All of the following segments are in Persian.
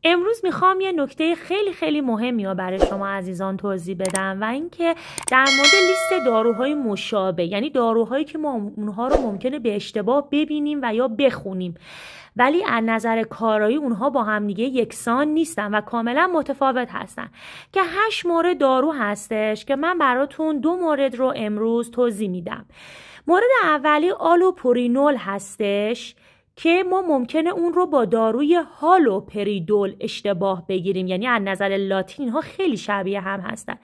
امروز میخوام یه نکته خیلی خیلی مهمی رو برای شما عزیزان توضیح بدم و اینکه در مورد لیست داروهای مشابه، یعنی داروهایی که ما اونها رو ممکنه به اشتباه ببینیم و یا بخونیم ولی از نظر کارایی اونها با هم دیگه یکسان نیستن و کاملا متفاوت هستن، که 8 مورد دارو هستش که من براتون 2 مورد رو امروز توضیح میدم. مورد اولی آلوپرینول هستش که ما ممکنه اون رو با داروی هالوپریدول اشتباه بگیریم، یعنی از نظر لاتین ها خیلی شبیه هم هستن.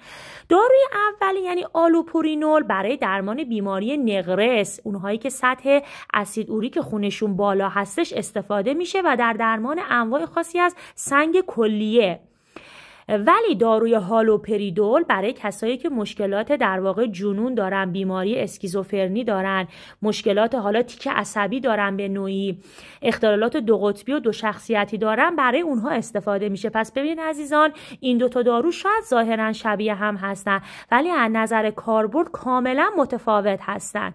داروی اولی یعنی آلوپرینول برای درمان بیماری نقرس، اونهایی که سطح اسید اوریک خونشون بالا هستش استفاده میشه و در درمان انواع خاصی از سنگ کلیه. ولی داروی هالوپریدول برای کسایی که مشکلات در واقع جنون دارن، بیماری اسکیزوفرنی دارن، مشکلات حالا تیک عصبی دارن، به نوعی اختلالات 2 قطبی و 2 شخصیتی دارن، برای اونها استفاده میشه. پس ببینید عزیزان، این 2 تا دارو شاید ظاهرا شبیه هم هستن ولی از نظر کاربرد کاملا متفاوت هستن.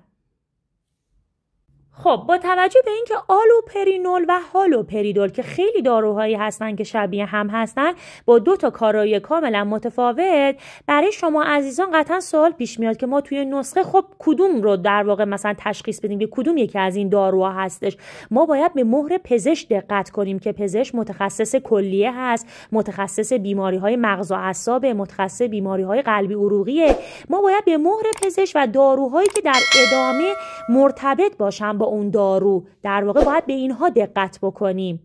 خب با توجه به اینکه آلوپرینول و هالوپریدول که خیلی داروهایی هستن که شبیه هم هستن با 2 تا کارایی کاملا متفاوت، برای شما عزیزان قطعا سوال پیش میاد که ما توی نسخه خب کدوم رو در واقع مثلا تشخیص بدیم که کدوم یکی از این داروها هستش. ما باید به مهر پزشک دقت کنیم که پزشک متخصص کلیه هست، متخصص بیماری های مغز و اعصاب، متخصص بیماری های قلبی عروقیه. ما باید به مهر پزشک و داروهایی که در ادامه مرتبط باشن با اون دارو در واقع باید به اینها دقت بکنیم.